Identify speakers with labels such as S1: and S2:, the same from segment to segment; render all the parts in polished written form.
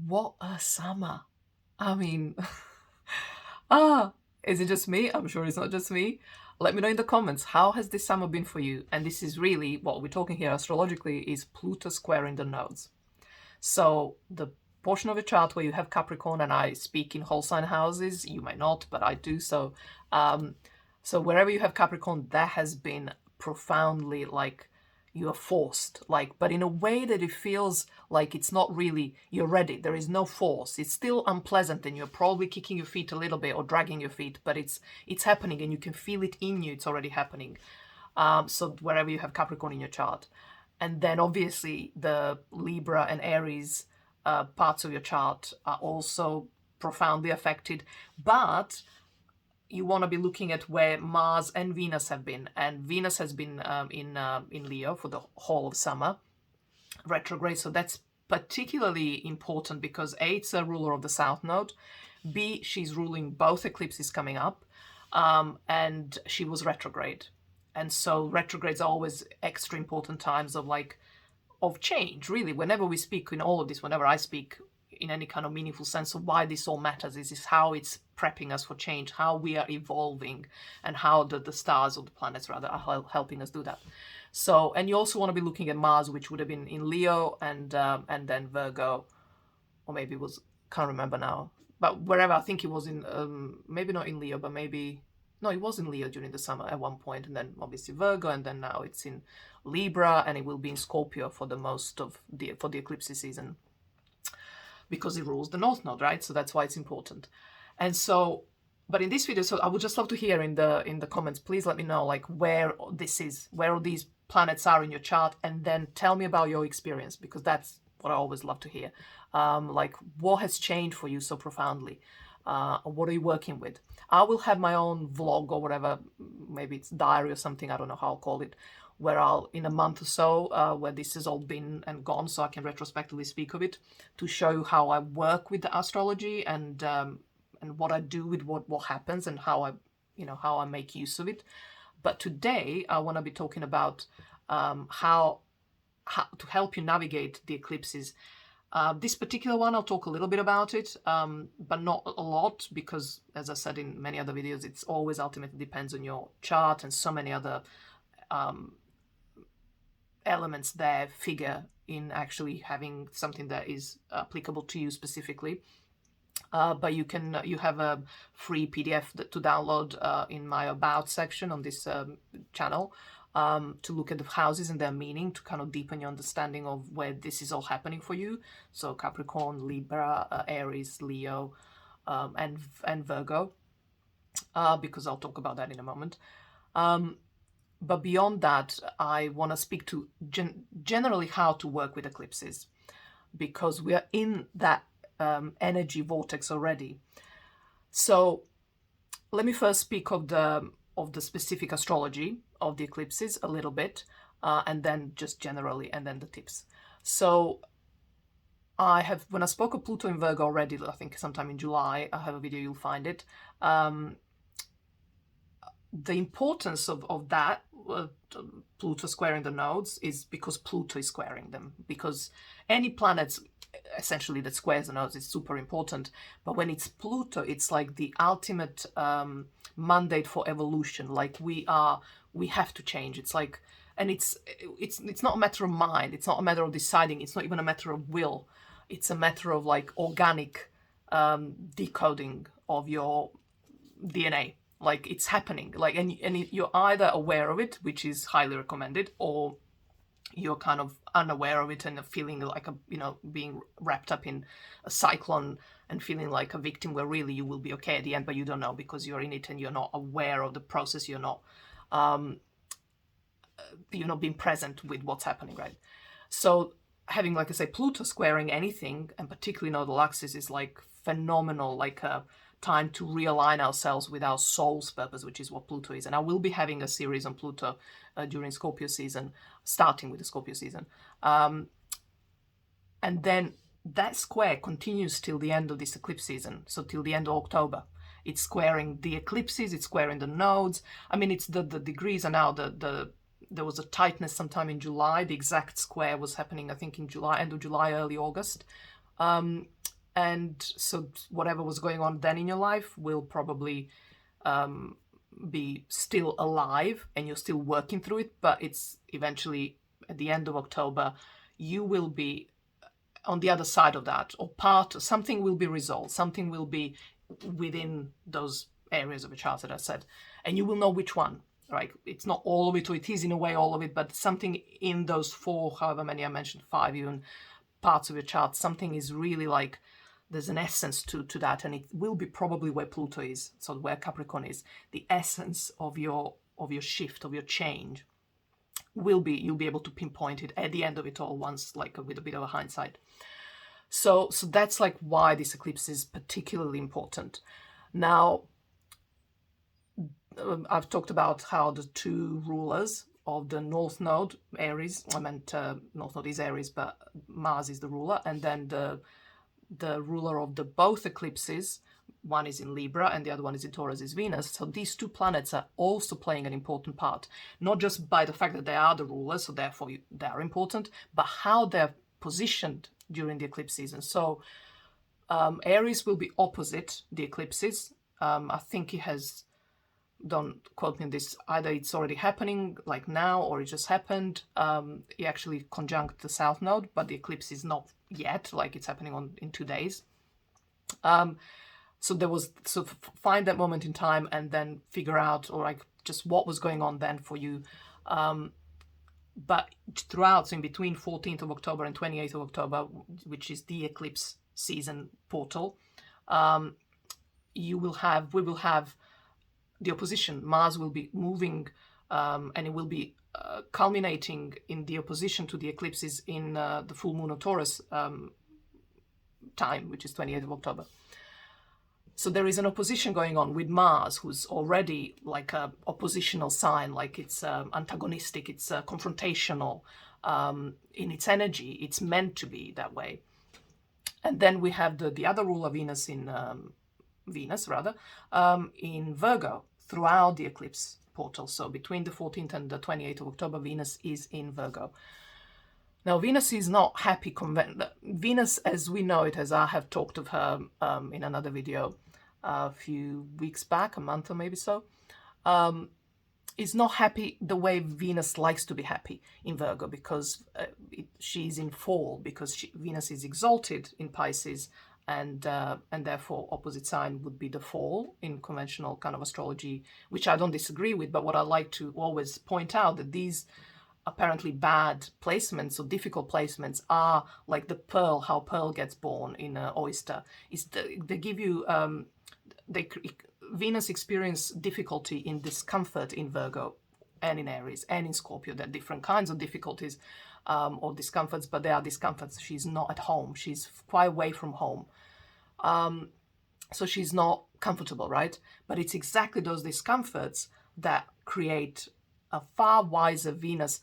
S1: What a summer. I mean, is it just me? I'm sure it's not just me. Let me know in the comments, how has this summer been for you? And this is really what we're talking here astrologically is Pluto squaring the nodes. So the portion of your chart where you have Capricorn, and I speak in whole sign houses, you might not, but I do. So wherever you have Capricorn, that has been profoundly like you are forced, like, but in a way that it feels like it's not really you're ready. There is no force. It's still unpleasant, and you're probably kicking your feet a little bit or dragging your feet, but it's happening, and you can feel it in you. It's already happening. So wherever you have Capricorn in your chart, and then obviously the Libra and Aries parts of your chart are also profoundly affected, but you want to be looking at where Mars and Venus have been, and Venus has been in Leo for the whole of summer, retrograde. So that's particularly important because A, it's a ruler of the South Node. B, she's ruling both eclipses coming up, and she was retrograde. And so retrogrades are always extra important times of change, really. Whenever we speak in all of this, whenever I speak in any kind of meaningful sense of why this all matters, is how it's prepping us for change, how we are evolving, and how the stars, or the planets rather, are helping us do that. So, and you also want to be looking at Mars, which would have been in Leo, and then Virgo, or maybe it was, can't remember now, but wherever. I think it was in maybe not in Leo, but maybe no, it was in Leo during the summer at one point, and then obviously Virgo, and then now it's in Libra, and it will be in Scorpio for the eclipse season, because it rules the North Node, right? So that's why it's important. And so, but in this video, so I would just love to hear in the comments, please let me know like where this is, where all these planets are in your chart, and then tell me about your experience, because that's what I always love to hear. Like, what has changed for you so profoundly? What are you working with? I will have my own vlog or whatever, maybe it's diary or something, I don't know how I'll call it, where I'll, in a month or so, where this has all been and gone, so I can retrospectively speak of it, to show you how I work with the astrology, and what I do with what happens, and how I make use of it. But today I want to be talking about how to help you navigate the eclipses. This particular one, I'll talk a little bit about it, but not a lot, because, as I said in many other videos, it's always ultimately depends on your chart, and so many other elements there figure in actually having something that is applicable to you specifically. But you have a free PDF to download in my About section on this channel, to look at the houses and their meaning, to kind of deepen your understanding of where this is all happening for you. So Capricorn, Libra, Aries, Leo, and Virgo, because I'll talk about that in a moment. But beyond that, I want to speak to generally how to work with eclipses, because we are in that energy vortex already. So let me first speak of the specific astrology of the eclipses a little bit, and then just generally, and then the tips. So when I spoke of Pluto in Virgo already, I think sometime in July, I have a video, you'll find it. The importance of that, Pluto squaring the nodes, is because Pluto is squaring them. Because any planets essentially that squares the nodes is super important, but when it's Pluto, it's like the ultimate mandate for evolution. Like we have to change. It's like, and it's not a matter of mind. It's not a matter of deciding. It's not even a matter of will. It's a matter of like organic decoding of your DNA. Like, it's happening, like, and you're either aware of it, which is highly recommended, or you're kind of unaware of it and feeling like being wrapped up in a cyclone and feeling like a victim, where really you will be okay at the end, but you don't know, because you're in it and you're not aware of the process. You're not being present with what's happening, right? So having, like I say, Pluto squaring anything, and particularly nodal axis, is like phenomenal, like a time to realign ourselves with our soul's purpose, which is what Pluto is. And I will be having a series on Pluto during Scorpio season, starting with the Scorpio season. And then that square continues till the end of this eclipse season, so till the end of October. It's squaring the eclipses, it's squaring the nodes. I mean, it's the degrees are now, there was a tightness sometime in July. The exact square was happening, I think, in July, end of July, early August. and so whatever was going on then in your life will probably be still alive, and you're still working through it, but it's eventually at the end of October, you will be on the other side of that, or something will be resolved, something will be within those areas of a chart that I said, and you will know which one, right? It's not all of it, or it is in a way all of it, but something in those 4, however many I mentioned, 5 even, parts of your chart, something is really like, there's an essence to that, and it will be probably where Pluto is, so where Capricorn is, the essence of your shift, of your change, will be, you'll be able to pinpoint it at the end of it all once, like with a bit of a hindsight. So that's like why this eclipse is particularly important. Now, I've talked about how the 2 rulers of the North Node, Aries, I meant North Node is Aries, but Mars is the ruler, and then the ruler of the both eclipses, one is in Libra and the other one is in Taurus, is Venus. So these 2 planets are also playing an important part, not just by the fact that they are the rulers, so therefore they are important, but how they're positioned during the eclipse season. So Aries will be opposite the eclipses. I think it has, don't quote me on this, either it's already happening like now or it just happened. It actually conjunct the South Node, but the eclipse is not yet, like it's happening in 2 days. So there was, so find that moment in time and then figure out, or like just what was going on then for you. But throughout, so in between 14th of October and 28th of October, which is the eclipse season portal, we will have the opposition. Mars will be moving, and it will be culminating in the opposition to the eclipses in the full moon of Taurus time, which is 28th of October. So there is an opposition going on with Mars, who's already like a oppositional sign, like it's antagonistic, it's confrontational in its energy. It's meant to be that way. And then we have the other ruler, Venus, in Virgo throughout the eclipse portal. So between the 14th and the 28th of October, Venus is in Virgo. Now, Venus is not happy. Venus, as we know it, as I have talked of her in another video a few weeks back, a month or maybe so, is not happy the way Venus likes to be happy in Virgo, because she's in fall, because Venus is exalted in Pisces, and therefore opposite sign would be the fall in conventional kind of astrology, which I don't disagree with, but what I like to always point out that these apparently bad placements or difficult placements are like the pearl, how pearl gets born in an oyster. They give you, Venus experience difficulty in discomfort in Virgo and in Aries and in Scorpio. There are different kinds of difficulties or discomforts, but they are discomforts. She's not at home. She's quite away from home. So she's not comfortable, right? But it's exactly those discomforts that create a far wiser Venus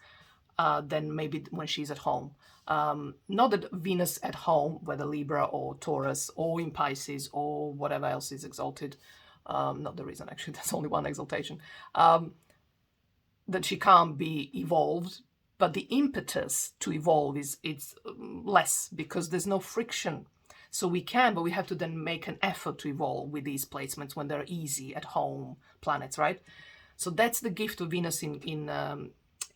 S1: than maybe when she's at home. Not that Venus at home, whether Libra or Taurus or in Pisces or whatever else is exalted, not the reason actually, there's only one exaltation, that she can't be evolved, but the impetus to evolve it's less, because there's no friction. So we can, but we have to then make an effort to evolve with these placements when they're easy at home planets, right? So that's the gift of Venus in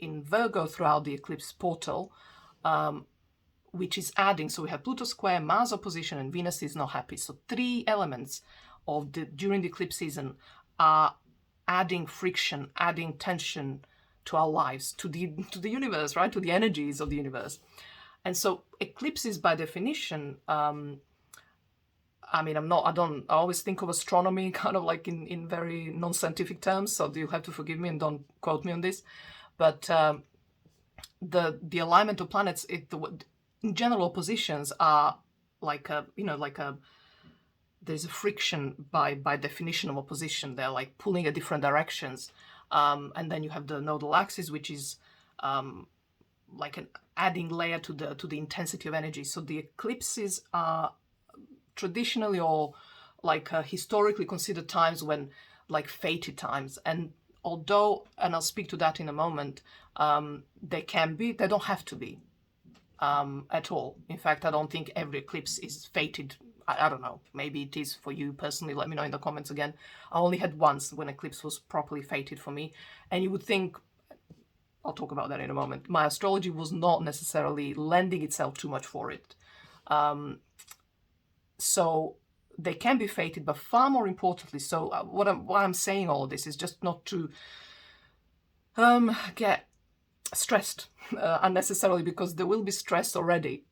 S1: Virgo throughout the eclipse portal, which is adding. So we have Pluto square, Mars opposition, and Venus is not happy. So 3 elements during the eclipse season are adding friction, adding tension to our lives, to the universe, right? To the energies of the universe. And so eclipses, by definition, I mean, I always think of astronomy kind of like in very non-scientific terms, so you'll have to forgive me and don't quote me on this. But the alignment of planets, in general, oppositions are like there's a friction by definition of opposition. They're like pulling in different directions. And then you have the nodal axis, which is like an adding layer to the intensity of energy. So the eclipses are traditionally or like historically considered times when, like, fated times. And although, and I'll speak to that in a moment, they don't have to be at all. In fact, I don't think every eclipse is fated I don't know, maybe it is for you personally. Let me know in the comments again. I only had once when eclipse was properly fated for me, and you would think, I'll talk about that in a moment, my astrology was not necessarily lending itself too much for it. So they can be fated, but far more importantly, so why I'm saying all of this is just not to get stressed unnecessarily, because there will be stress already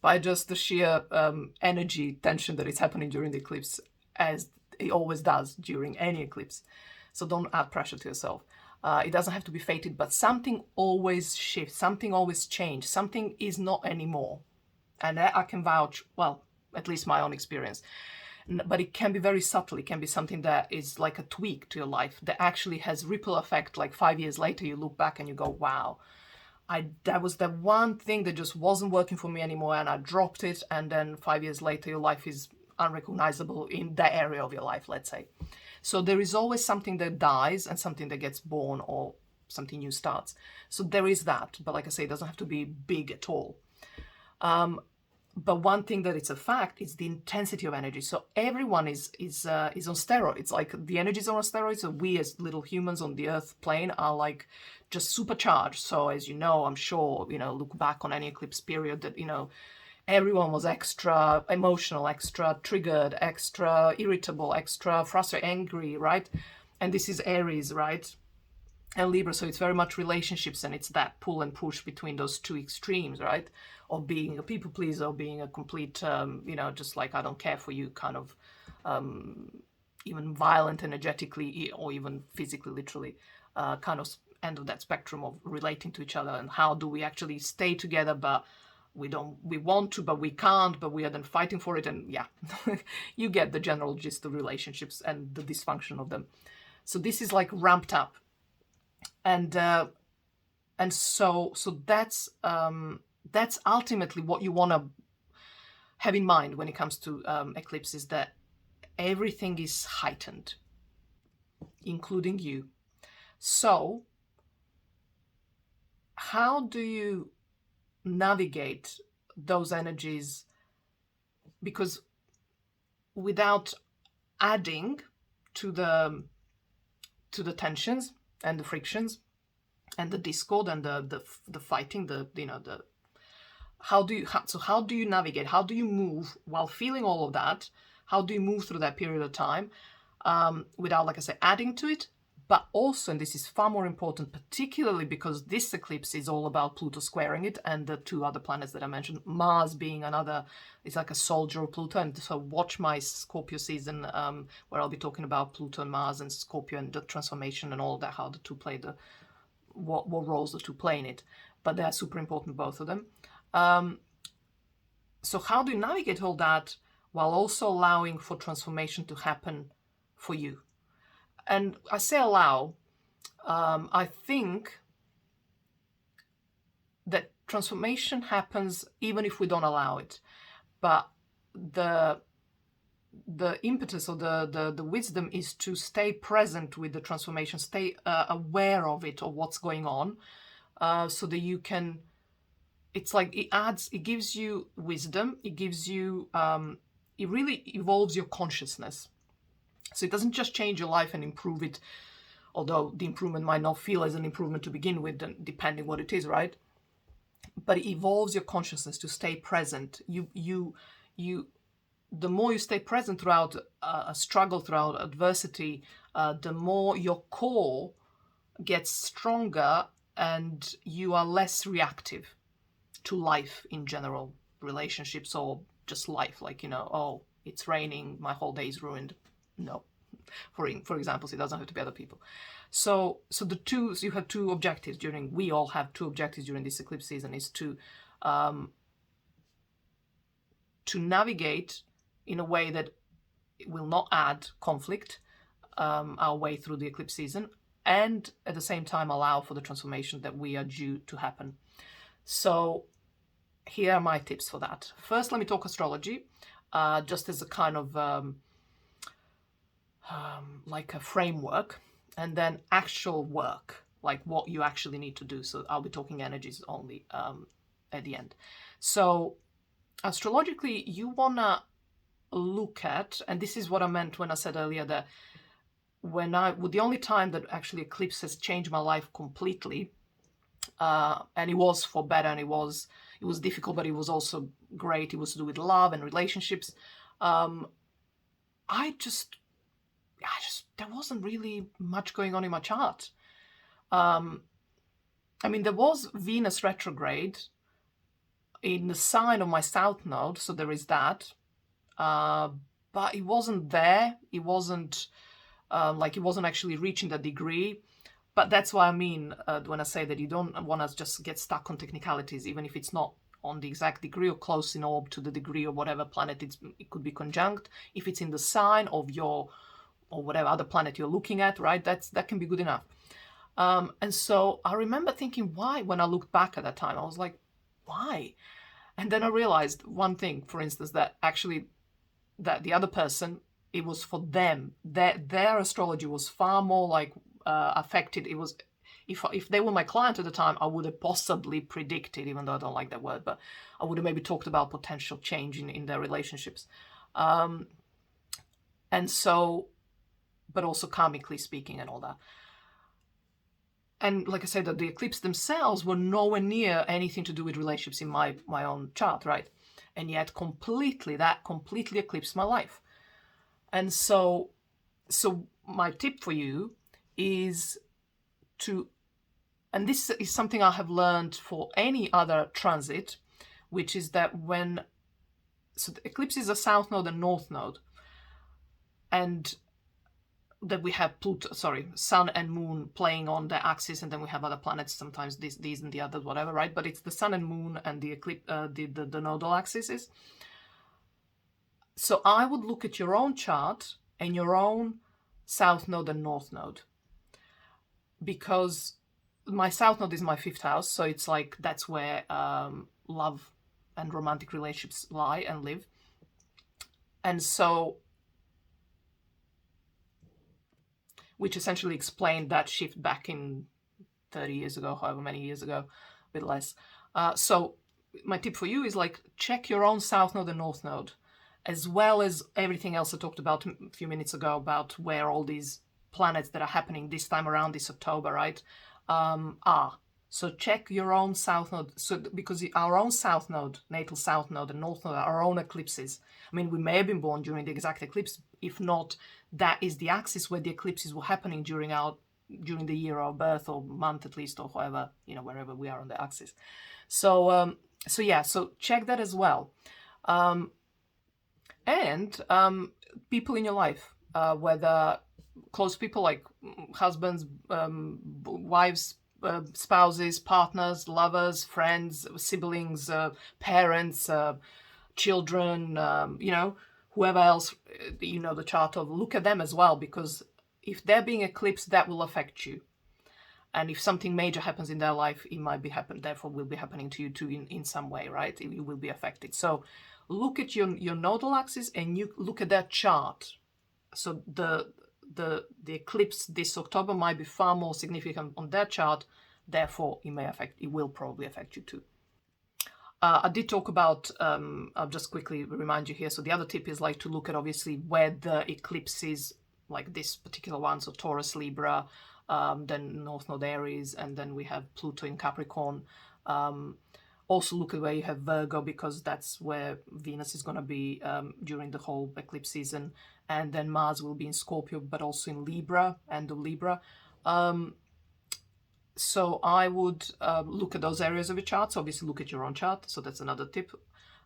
S1: by just the sheer energy tension that is happening during the eclipse, as it always does during any eclipse. So don't add pressure to yourself. It doesn't have to be fated, but something always shifts, something always changes, something is not anymore. And that I can vouch, well, at least my own experience. But it can be very subtle. It can be something that is like a tweak to your life that actually has ripple effect. Like 5 years later, you look back and you go, wow, that was the one thing that just wasn't working for me anymore, and I dropped it. And then 5 years later, your life is unrecognizable in that area of your life, let's say. So there is always something that dies and something that gets born, or something new starts. So there is that. But like I say, it doesn't have to be big at all. But one thing that it's a fact is the intensity of energy. So everyone is on steroids. Like the energy is on steroids. So we as little humans on the Earth plane are like just supercharged. So as you know, I'm sure, look back on any eclipse period that, everyone was extra emotional, extra triggered, extra irritable, extra frustrated, angry, right? And this is Aries, right? And Libra, so it's very much relationships, and it's that pull and push between those two extremes, right? Of being a people pleaser, or being a complete, just like I don't care for you, kind of even violent energetically, or even physically, literally, kind of end of that spectrum of relating to each other. And how do we actually stay together, but we want to, but we can't, but we are then fighting for it. And yeah, you get the general gist of relationships and the dysfunction of them. So this is like ramped up. And so that's ultimately what you want to have in mind when it comes to eclipses, that everything is heightened, including you. So how do you navigate those energies? Because without adding to the tensions and the frictions and the discord and the fighting, how do you navigate? How do you move while feeling all of that? How do you move through that period of time without, like I said, adding to it? But also, and this is far more important, particularly because this eclipse is all about Pluto squaring it, and the two other planets that I mentioned, Mars being another, it's like a soldier of Pluto. And so watch my Scorpio season where I'll be talking about Pluto and Mars and Scorpio and the transformation and all of that, how the two play what roles the two play in it. But they are super important, both of them. So how do you navigate all that while also allowing for transformation to happen for you? And I say allow, I think that transformation happens even if we don't allow it. But the impetus or the wisdom is to stay present with the transformation, stay aware of it, or what's going on, so that you can, it's like it gives you wisdom, it gives you, it really evolves your consciousness. So it doesn't just change your life and improve it, although the improvement might not feel as an improvement to begin with, depending what it is, right? But it evolves your consciousness to stay present. The more you stay present throughout a struggle, throughout adversity, the more your core gets stronger, and you are less reactive to life in general, relationships, or just life. Like, oh, it's raining, my whole day is ruined. No, for example, so it doesn't have to be other people. So you have two objectives we all have two objectives during this eclipse season, is to navigate in a way that will not add conflict our way through the eclipse season, and at the same time allow for the transformation that we are due to happen. So here are my tips for that. First, let me talk astrology, just as a kind of like a framework, and then actual work, like what you actually need to do. So I'll be talking energies only at the end. So astrologically, you wanna look at, and this is what I meant when I said earlier that the only time that actually eclipse has changed my life completely, and it was for better, and it was difficult, but it was also great. It was to do with love and relationships. I just there wasn't really much going on in my chart. I mean, there was Venus retrograde in the sign of my south node, so there is that. But it wasn't there. It wasn't it wasn't actually reaching that degree. But that's what I mean when I say that you don't want to just get stuck on technicalities, even if it's not on the exact degree or close in orb to the degree of whatever planet it could be conjunct. If it's in the sign of your or whatever other planet you're looking at, right? That can be good enough. And so I remember thinking, why? When I looked back at that time, I was like, why? And then I realized one thing, for instance, that actually that the other person, it was for them. Their astrology was far more like affected. It was, if they were my client at the time, I would have possibly predicted, even though I don't like that word, but I would have maybe talked about potential change in their relationships. And so, but also karmically speaking and all that. And like I said, that the eclipse themselves were nowhere near anything to do with relationships in my own chart, right? And yet that completely eclipsed my life. And so my tip for you is and this is something I have learned for any other transit, which is that so the eclipse is a south node and north node, and that we have Sun and Moon playing on their axis, and then we have other planets, sometimes these and the others, whatever, right? But it's the Sun and Moon and the eclipse, the nodal axes. So I would look at your own chart and your own south node and north node, because my south node is my 5th house, so it's like that's where love and romantic relationships lie and live. And so, which essentially explained that shift back in 30 years ago, however many years ago, a bit less. So my tip for you is like, check your own south node and north node, as well as everything else I talked about a few minutes ago about where all these planets that are happening this time around this October, right, are. So check your own south node. So because our own south node, natal south node and north node are our own eclipses. I mean, we may have been born during the exact eclipse. If not, that is the axis where the eclipses were happening during the year of birth, or month at least, or however, wherever we are on the axis. So so check that as well. And people in your life, whether close people like husbands, wives, spouses, partners, lovers, friends, siblings, parents, children, whoever else, the chart of, look at them as well, because if they're being eclipsed, that will affect you. And if something major happens in their life, it might be therefore will be happening to you too in some way, right? You will be affected. So look at your nodal axis and you look at that chart. So the eclipse this October might be far more significant on that chart. Therefore, it will probably affect you too. I did talk about, I'll just quickly remind you here. So the other tip is like to look at obviously where the eclipse is, like this particular one. So Taurus, Libra, then North Node Aries, and then we have Pluto in Capricorn. Also look at where you have Virgo, because that's where Venus is going to be during the whole eclipse season. And then Mars will be in Scorpio, but also in Libra, end of Libra. So I would look at those areas of your charts. Obviously look at your own chart. So that's another tip.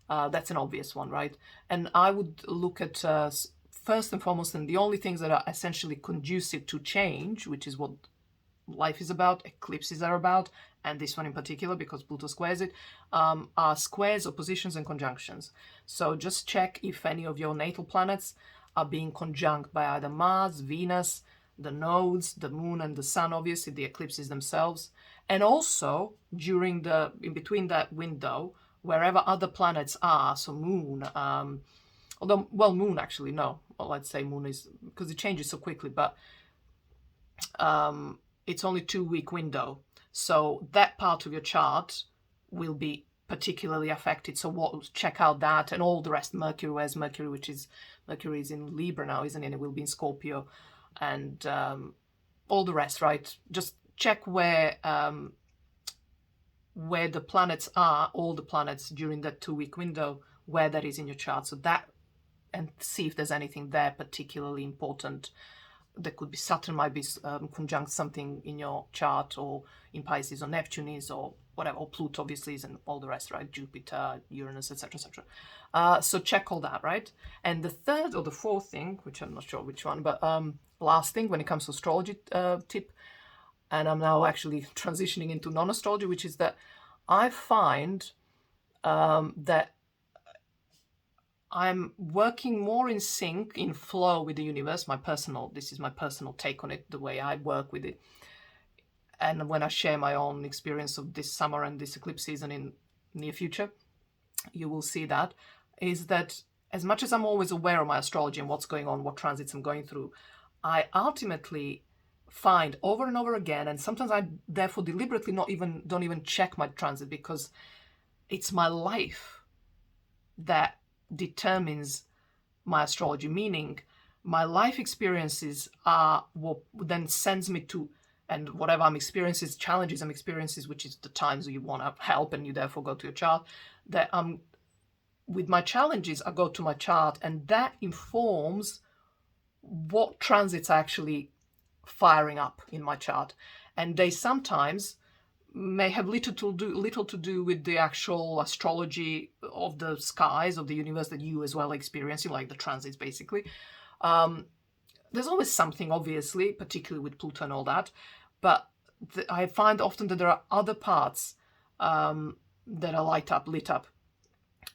S1: That's an obvious one, right? And I would look at, first and foremost, and the only things that are essentially conducive to change, which is what life is about, eclipses are about, and this one in particular because Pluto squares it, are squares, oppositions, and conjunctions. So just check if any of your natal planets are being conjunct by either Mars, Venus, the nodes, the moon, and the sun, obviously the eclipses themselves. And also in between that window, wherever other planets are, so moon, moon actually, no, well, let's say moon is, because it changes so quickly, but it's only 2-week window. So that part of your chart will be particularly affected. So check out that and all the rest. Mercury, where's Mercury? Mercury is in Libra now, isn't it? And it will be in Scorpio, and all the rest, right? Just check where the planets are, all the planets during that 2-week window, where that is in your chart. So that, and see if there's anything there particularly important. There could be Saturn might be conjunct something in your chart, or in Pisces, or Neptune is, or whatever, or Pluto obviously is, and all the rest, right? Jupiter, Uranus, etc., etc. So check all that, right? And the third or the fourth thing, which I'm not sure which one, but last thing when it comes to astrology tip, and I'm now actually transitioning into non-astrology, which is that I find that I'm working more in sync, in flow with the universe. This is my personal take on it, the way I work with it. And when I share my own experience of this summer and this eclipse season in near future, you will see that, is that as much as I'm always aware of my astrology and what's going on, what transits I'm going through, I ultimately find over and over again, and sometimes I therefore deliberately don't even check my transit, because it's my life that determines my astrology, meaning my life experiences are what then sends me to, and whatever I'm experiencing, challenges I'm experiencing, which is the times you want to help and you therefore go to your chart, that with my challenges I go to my chart, and that informs what transits are actually firing up in my chart. And they sometimes may have little to do with the actual astrology of the skies, of the universe that you as well are experiencing, like the transits basically. There's always something, obviously, particularly with Pluto and all that, but I find often that there are other parts that are lit up.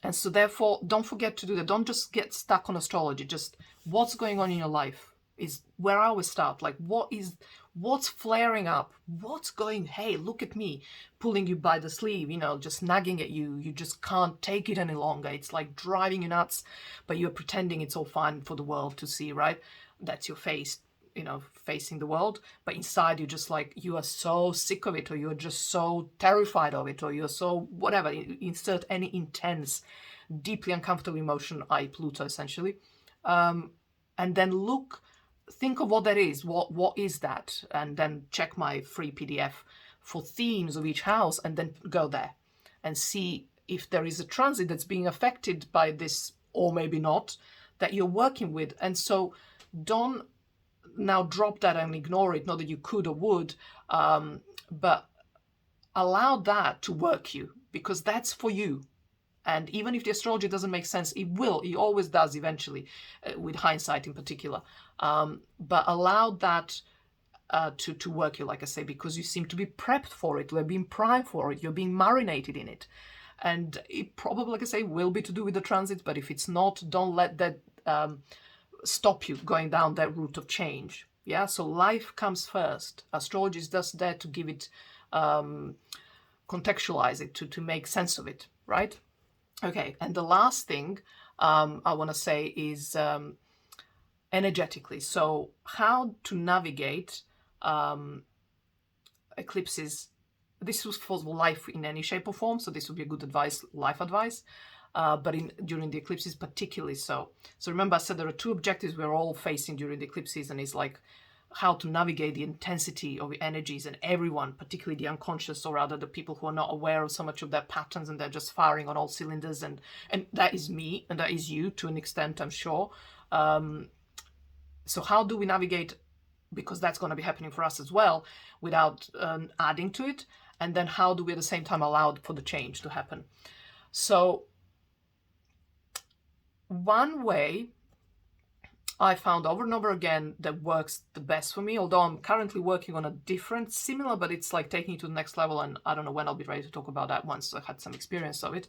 S1: And so therefore, don't forget to do that. Don't just get stuck on astrology. Just what's going on in your life is where I always start. Like, what's flaring up? What's going, hey, look at me, pulling you by the sleeve, just nagging at you. You just can't take it any longer. It's like driving you nuts, but you're pretending it's all fine for the world to see, right? That's your face, facing the world. But inside, you're just like, you are so sick of it, or you're just so terrified of it, or you're so whatever. Insert any intense, deeply uncomfortable emotion, i.e. Pluto, essentially. And then think of what that is. What is that? And then check my free PDF for themes of each house, and then go there and see if there is a transit that's being affected by this, or maybe not, that you're working with. And so don't now drop that and ignore it. Not that you could or would, but allow that to work you, because that's for you. And even if the astrology doesn't make sense, it always does eventually, with hindsight in particular. But allow that to work you, like I say, because you seem to be prepped for it. You're being primed for it. You're being marinated in it. And it probably, like I say, will be to do with the transit. But if it's not, don't let that stop you going down that route of change. Yeah, so life comes first. Astrology is just there to give it, contextualize it, to make sense of it, right? Okay, and the last thing I want to say is energetically. So how to navigate eclipses. This was for life in any shape or form, so this would be a good life advice. But during the eclipses particularly so. So remember I said there are two objectives we're all facing during the eclipse season, is like how to navigate the intensity of the energies, and everyone, particularly the unconscious, or rather the people who are not aware of so much of their patterns and they're just firing on all cylinders, and that is me and that is you to an extent, I'm sure. So how do we navigate, because that's going to be happening for us as well, without adding to it? And then how do we at the same time allow for the change to happen? So one way I found over and over again that works the best for me, although I'm currently working on a different, similar, but it's like taking it to the next level, and I don't know when I'll be ready to talk about that once I had some experience of it.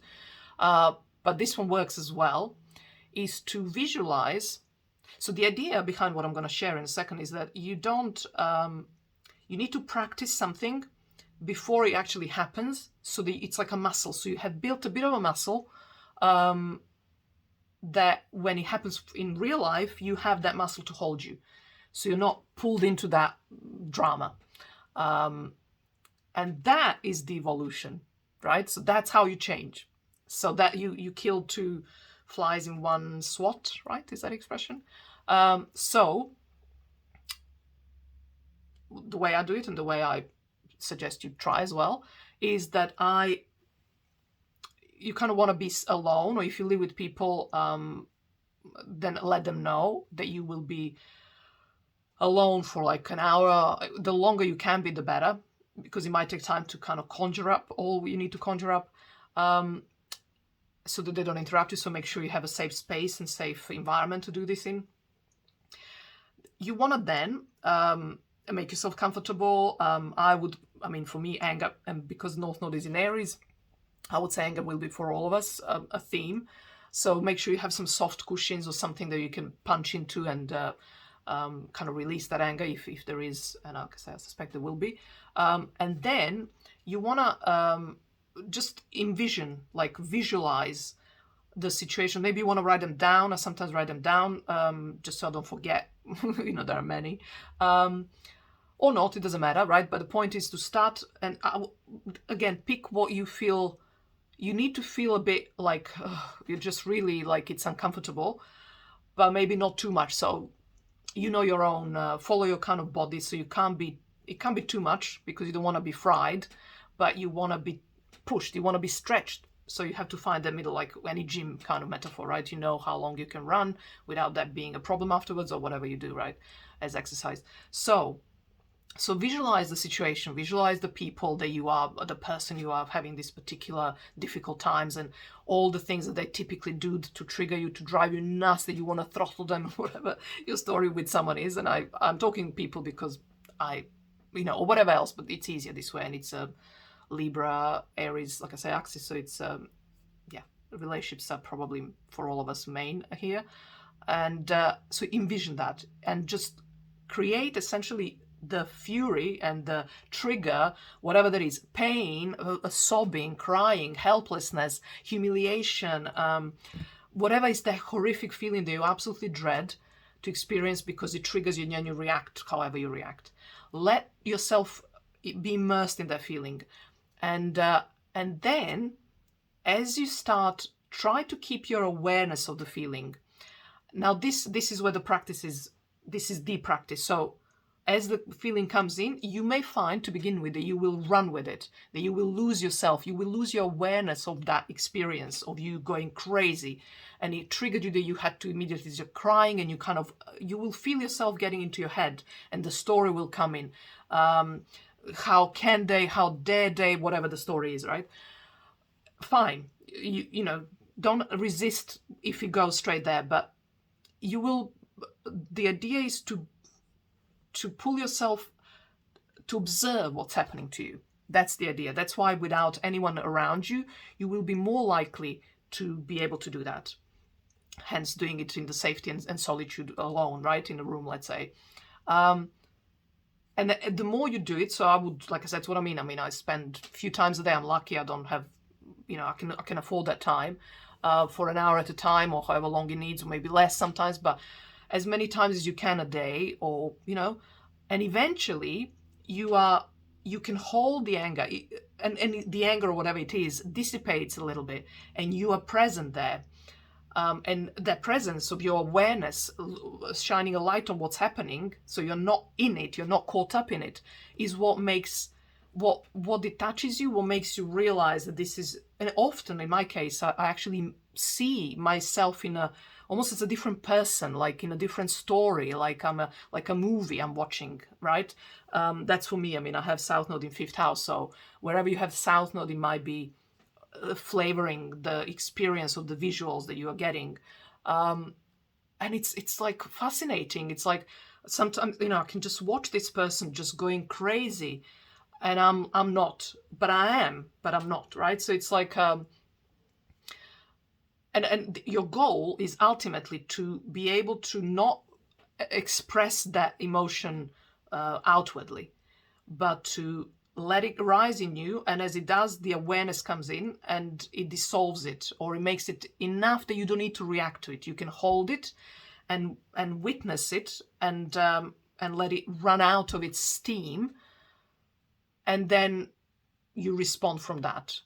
S1: But this one works as well, is to visualize. So the idea behind what I'm going to share in a second is that you need to practice something before it actually happens, so that it's like a muscle. So you have built a bit of a muscle, that when it happens in real life, you have that muscle to hold you. So you're not pulled into that drama. And that is the evolution. right? So that's how you change. So that you kill two flies in one swat, right? Is that expression? So the way I do it, and the way I suggest you try as well, is that you kind of want to be alone, or if you live with people, then let them know that you will be alone for like an hour. The longer you can be, the better, because it might take time to kind of conjure up all you need to conjure up, so that they don't interrupt you. So make sure you have a safe space and safe environment to do this in. You want to then make yourself comfortable. For me, anger, and because North Node is in Aries, I would say anger will be for all of us a theme. So make sure you have some soft cushions or something that you can punch into and kind of release that anger if there is, and like I say, I suspect there will be. And then you want to just envision, like visualize the situation. Maybe you want to write them down. I sometimes write them down just so I don't forget. There are many. Or not, it doesn't matter, right? But the point is to start and again, pick what you feel. You need to feel a bit like you're just really like it's uncomfortable, but maybe not too much. So your own, follow your kind of body. So it can't be too much because you don't want to be fried, but you want to be pushed. You want to be stretched. So you have to find the middle, like any gym kind of metaphor, right? You know how long you can run without that being a problem afterwards, or whatever you do, right, as exercise. So visualize the situation, visualize the people that you are, the person you are having these particular difficult times, and all the things that they typically do to trigger you, to drive you nuts, that you want to throttle them, whatever your story with someone is. And I'm talking people because or whatever else, but it's easier this way. And it's a Libra, Aries, like I say, axis. So it's, relationships are probably for all of us main here. And so envision that and just create essentially the fury and the trigger, whatever that is, pain, sobbing, crying, helplessness, humiliation, whatever is the horrific feeling that you absolutely dread to experience because it triggers you and you react however you react. Let yourself be immersed in that feeling. And then as you start, try to keep your awareness of the feeling. Now this is where the practice is, this is the practice. So as the feeling comes in, you may find to begin with that you will run with it, that you will lose yourself, you will lose your awareness of that experience of you going crazy, and it triggered you that you had to immediately start crying, and you will feel yourself getting into your head, and the story will come in. How can they, how dare they, whatever the story is, right? Fine, don't resist if you go straight there, but the idea is to pull yourself to observe what's happening to you. That's the idea. That's why without anyone around you, you will be more likely to be able to do that. Hence doing it in the safety and solitude alone, right? In a room, let's say. And the more you do it, so I would, like I said, that's what I mean. I spend a few times a day. I'm lucky I don't have, I can afford that time for an hour at a time, or however long it needs, or maybe less sometimes, but as many times as you can a day, or, and eventually you can hold the anger, and the anger or whatever it is dissipates a little bit, and you are present there. And that presence of your awareness, shining a light on what's happening, so you're not in it, you're not caught up in it, is what makes, what detaches you, what makes you realize that this is, and often in my case, I actually see myself in almost as a different person, like in a different story, like like a movie I'm watching, right? That's for me. I have South Node in 5th house, so wherever you have South Node, it might be flavoring the experience of the visuals that you are getting, and it's like fascinating. It's like sometimes I can just watch this person just going crazy, and I'm not, but I am, but I'm not, right? So it's like and your goal is ultimately to be able to not express that emotion outwardly, but to let it rise in you, and as it does, the awareness comes in and it dissolves it, or it makes it enough that you don't need to react to it. You can hold it and witness it, and let it run out of its steam, and then you respond from that.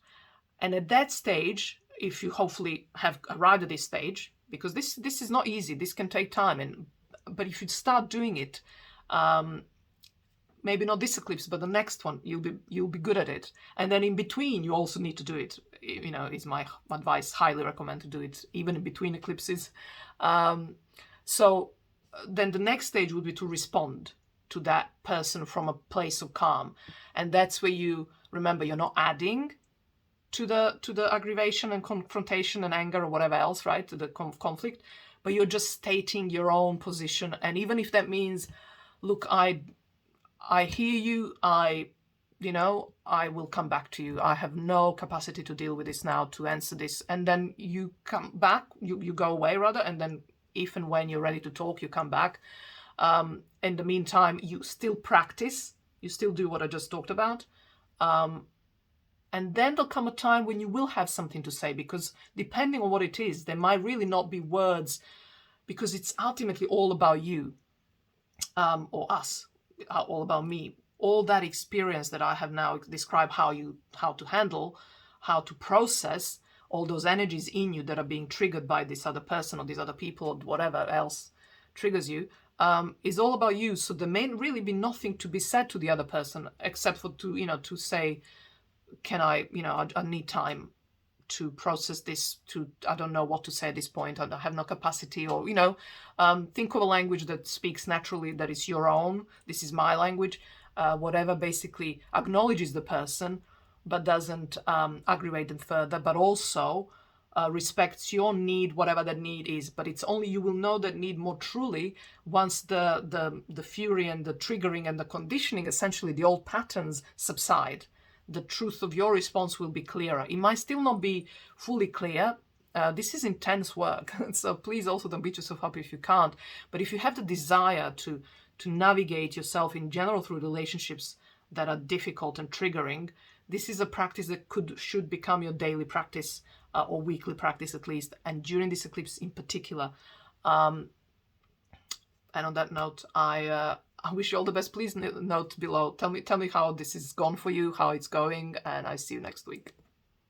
S1: And at that stage, if you hopefully have arrived at this stage, because this is not easy, this can take time, but if you start doing it, maybe not this eclipse, but the next one, you'll be good at it. And then in between, you also need to do it. Is my advice. Highly recommend to do it even in between eclipses. So then the next stage would be to respond to that person from a place of calm, and that's where you remember you're not adding to the aggravation and confrontation and anger or whatever else, right? To the conflict, but you're just stating your own position. And even if that means, look, I hear you, I will come back to you. I have no capacity to deal with this now, to answer this. And then you come back, you go away rather, and then if and when you're ready to talk, you come back. In the meantime, you still practice, you still do what I just talked about. And then there'll come a time when you will have something to say, because depending on what it is, there might really not be words, because it's ultimately all about you, or us, all about me. All that experience that I have now described, how to handle, how to process all those energies in you that are being triggered by this other person or these other people or whatever else triggers you, is all about you. So there may really be nothing to be said to the other person except for to say, can I need time to process this, I don't know what to say at this point, I have no capacity, or think of a language that speaks naturally, that is your own. This is my language. Whatever basically acknowledges the person but doesn't aggravate them further, but also respects your need, whatever that need is. But it's only, you will know that need more truly once the fury and the triggering and the conditioning, essentially the old patterns, subside. The truth of your response will be clearer. It might still not be fully clear. This is intense work, so please also don't beat yourself up if you can't. But if you have the desire to navigate yourself in general through relationships that are difficult and triggering, this is a practice that should become your daily practice, or weekly practice at least, and during this eclipse in particular. And on that note, I wish you all the best. Please note below. Tell me how this is gone for you, how it's going, and I see you next week.